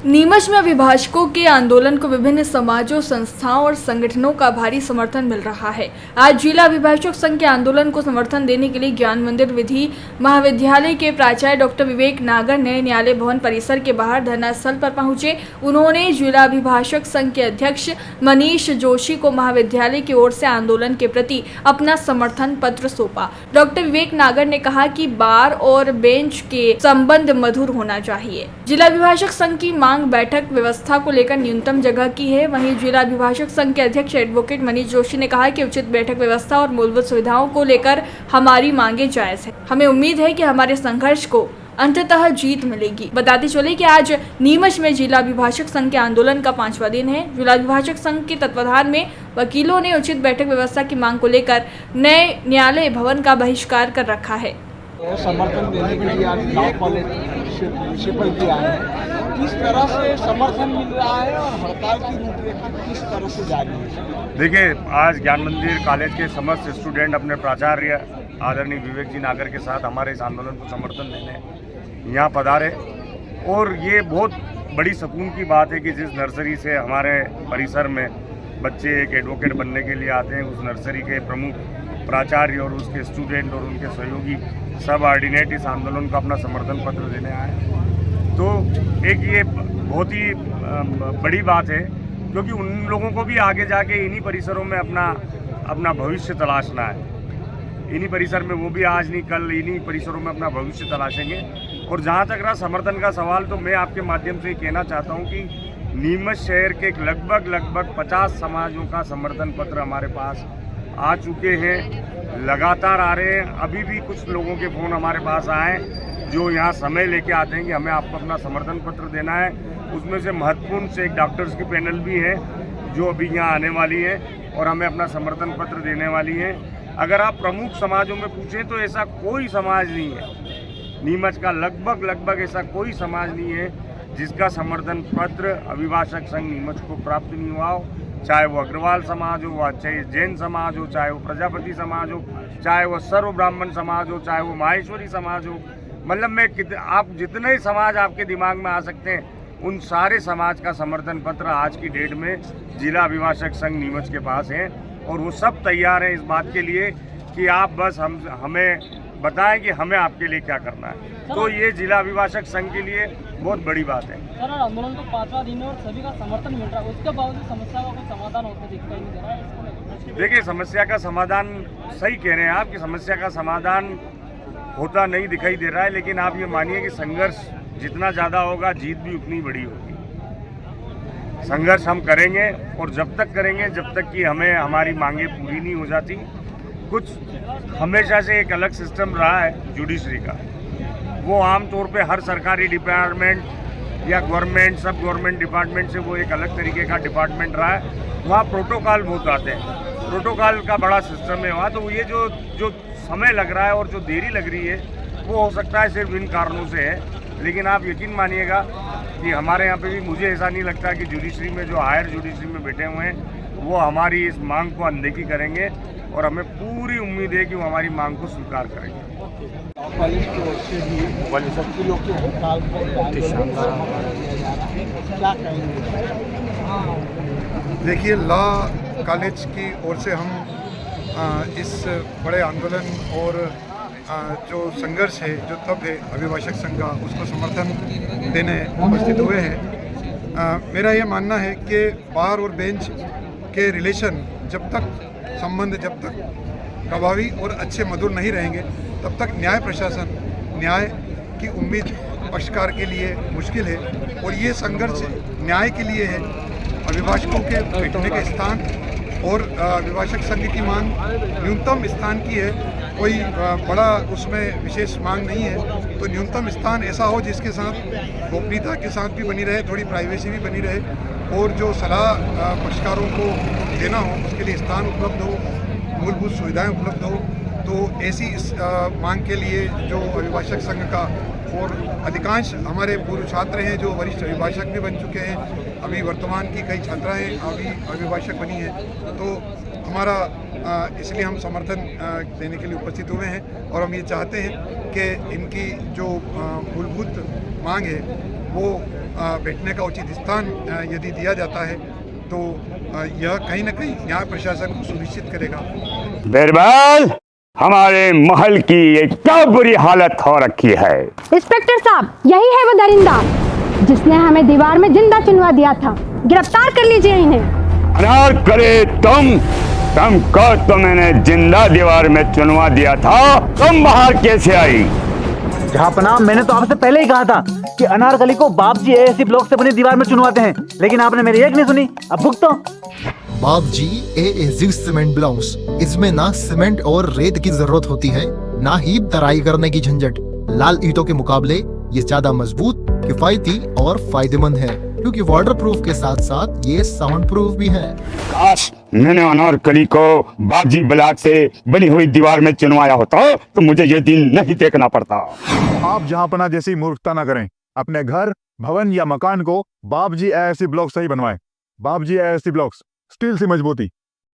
नीमच में अभिभाषकों के आंदोलन को विभिन्न समाजों, संस्थाओं और संगठनों का भारी समर्थन मिल रहा है। आज जिला अभिभाषक संघ के आंदोलन को समर्थन देने के लिए ज्ञान मंदिर विधि महाविद्यालय के प्राचार्य डॉक्टर विवेक नागर ने न्यायालय भवन परिसर के बाहर धरना स्थल पर पहुंचे। उन्होंने जिला अभिभाषक संघ के अध्यक्ष मनीष जोशी को महाविद्यालय की ओर से आंदोलन के प्रति अपना समर्थन पत्र सौंपा। डॉक्टर विवेक नागर ने कहा कि बार और बेंच के संबंध मधुर होना चाहिए। जिला अभिभाषक संघ की मांग बैठक व्यवस्था को लेकर न्यूनतम जगह की है। वहीं जिला अभिभाषक संघ के अध्यक्ष एडवोकेट मनीष जोशी ने कहा कि उचित बैठक व्यवस्था और मूलभूत सुविधाओं को लेकर हमारी मांगे जायज है। हमें उम्मीद है कि हमारे संघर्ष को अंततः जीत मिलेगी। बताते चले कि आज नीमच में जिला अभिभाषक संघ के आंदोलन का 5वां दिन है। जिला अभिभाषक संघ के तत्वाधान में वकीलों ने उचित बैठक व्यवस्था की मांग को लेकर नए न्यायालय भवन का बहिष्कार कर रखा है। समर्थन देने के लिए आज लॉ कॉलेज प्रिंसिपल भी आए हैं। किस तरह से समर्थन मिल रहा है और हड़ताल की रूपरेखा किस तरह से जारी है? देखिए, आज ज्ञान मंदिर कॉलेज के समस्त स्टूडेंट अपने प्राचार्य आदरणीय विवेक जी नागर के साथ हमारे इस आंदोलन को समर्थन देने यहाँ पधारे। और ये बहुत बड़ी सुकून की बात है कि जिस नर्सरी से हमारे परिसर में बच्चे एक एडवोकेट बनने के लिए आते हैं, उस नर्सरी के प्रमुख प्राचार्य और उसके स्टूडेंट और उनके सहयोगी सब ऑर्डिनेट इस आंदोलन को अपना समर्थन पत्र देने आए। तो एक ये बहुत ही बड़ी बात है, क्योंकि उन लोगों को भी आगे जाके इन्हीं परिसरों में अपना भविष्य तलाशना है। इन्हीं परिसर में वो भी आज नहीं कल इन्हीं परिसरों में अपना भविष्य तलाशेंगे। और जहाँ तक रहा समर्थन का सवाल, तो मैं आपके माध्यम से कहना चाहता हूँ कि नीमच शहर के लगभग 50 समाजों का समर्थन पत्र हमारे पास आ चुके हैं, लगातार आ रहे हैं। अभी भी कुछ लोगों के फ़ोन हमारे पास आए जो यहाँ समय लेके आते हैं कि हमें आपको अपना समर्थन पत्र देना है। उसमें से महत्वपूर्ण से एक डॉक्टर्स की पैनल भी है जो अभी यहाँ आने वाली है और हमें अपना समर्थन पत्र देने वाली है। अगर आप प्रमुख समाजों में पूछें तो ऐसा कोई समाज नहीं है, नीमच का लगभग ऐसा कोई समाज नहीं है जिसका समर्थन पत्र अभिभाषक संघ नीमच को प्राप्त नहीं हुआ हो। चाहे वो अग्रवाल समाज हो, चाहे जैन समाज हो, चाहे वो प्रजापति समाज हो, चाहे वो सर्व ब्राह्मण समाज हो, चाहे वो माहेश्वरी समाज हो। मतलब मैं आप जितने समाज आपके दिमाग में आ सकते हैं, उन सारे समाज का समर्थन पत्र आज की डेट में जिला अभिभाषक संघ नीमच के पास है। और वो सब तैयार हैं इस बात के लिए कि आप बस हमें बताएं कि हमें आपके लिए क्या करना है। तो ये जिला अभिभाषक संघ के लिए बहुत बड़ी बात है। सर, आंदोलन तो 5वां दिन है और सभी का समर्थन मिल रहा है, उसके बावजूद समस्या का कोई समाधान होता दिखाई नहीं दे रहा है। देखिए, समस्या का समाधान सही कह रहे हैं आप कि समस्या का समाधान होता नहीं दिखाई दे रहा है, लेकिन आप ये मानिए कि संघर्ष जितना ज़्यादा होगा जीत भी उतनी बड़ी होगी। संघर्ष हम करेंगे और जब तक करेंगे जब तक कि हमें हमारी मांगे पूरी नहीं हो जाती। कुछ हमेशा से एक अलग सिस्टम रहा है जुडिशरी का, वो आमतौर पे हर सरकारी डिपार्टमेंट या गवर्नमेंट सब गवर्नमेंट डिपार्टमेंट से वो एक अलग तरीके का डिपार्टमेंट रहा है। वहाँ प्रोटोकॉल बहुत आते हैं, प्रोटोकॉल का बड़ा सिस्टम है वहाँ। तो ये जो समय लग रहा है और जो देरी लग रही है वो हो सकता है सिर्फ इन कारणों से है। लेकिन आप यकीन मानिएगा कि हमारे यहाँ पे भी मुझे ऐसा नहीं लगता कि जुडिशरी में जो हायर जुडिशरी में बैठे हुए हैं वो हमारी इस मांग को अनदेखी करेंगे, और हमें पूरी उम्मीद है कि वो हमारी मांग को स्वीकार करेंगे। कॉलेज की ओर से भी वकीलों के हड़ताल पर क्या कहेंगे? देखिए, लॉ कॉलेज की ओर से हम इस बड़े आंदोलन और जो संघर्ष है, जो तब है अभिभाषक संघ का, उसको समर्थन देने उपस्थित हुए हैं। मेरा ये मानना है कि बार और बेंच के रिलेशन जब तक प्रभावी और अच्छे मधुर नहीं रहेंगे तब तक न्याय प्रशासन, न्याय की उम्मीद पक्षकार के लिए मुश्किल है। और ये संघर्ष न्याय के लिए है, अभिभाषकों के बैठने के स्थान और अभिभाषक संघ की मांग न्यूनतम स्थान की है। कोई बड़ा उसमें विशेष मांग नहीं है। तो न्यूनतम स्थान ऐसा हो जिसके साथ गोपनीयता के साथ भी बनी रहे, थोड़ी प्राइवेसी भी बनी रहे, और जो सलाह पक्षकारों को देना हो उसके लिए स्थान उपलब्ध हो, मूलभूत सुविधाएं उपलब्ध हो। तो ऐसी इस मांग के लिए जो अभिभाषक संघ का, और अधिकांश हमारे पूर्व छात्र हैं जो वरिष्ठ अभिभाषक भी बन चुके हैं, अभी वर्तमान की कई छात्राएं अभी अभिभाषक बनी हैं। तो हमारा इसलिए हम समर्थन देने के लिए उपस्थित हुए हैं। और हम ये चाहते हैं कि इनकी जो मूलभूत मांग है वो बैठने का उचित स्थान यदि दिया जाता है तो यह कहीं ना कहीं न्याय प्रशासन को सुनिश्चित करेगा। बिरबल, हमारे महल की ये क्या बुरी हालत हो रखी है। इंस्पेक्टर साहब, यही है वो दरिंदा जिसने हमें दीवार में जिंदा चुनवा दिया था। गिरफ्तार कर लीजिए इन्हें। अनार करे तुमको तो मैंने जिंदा दीवार में चुनवा दिया था, तुम बाहर कैसे आई? जहापना, मैंने तो आपसे पहले ही कहा था कि अनारकली को बाप जी एएससी ब्लॉक से बनी दीवार में चुनवाते हैं, लेकिन आपने मेरी एक नहीं सुनी। अब भुगतो। बाप जी एएससी सीमेंट ब्लॉक्स, इसमें ना सीमेंट और रेत की जरूरत होती है, ना ही तराई करने की झंझट। लाल ईंटों के मुकाबले ये ज्यादा मजबूत, किफायती और फायदेमंद है, क्योंकि वाटर प्रूफ के साथ साथ ये साउंड प्रूफ भी है। काश मैंने अनारकली को बापजी ब्लॉक से बनी हुई दीवार में चुनवाया होता तो मुझे ये दिन नहीं देखना पड़ता। आप जहांपना जैसी मूर्खता ना करें। अपने घर, भवन या मकान को बापजी एएससी ब्लॉक से ही बनवाएं। बापजी एएससी ब्लॉक्स, स्टील से मजबूती।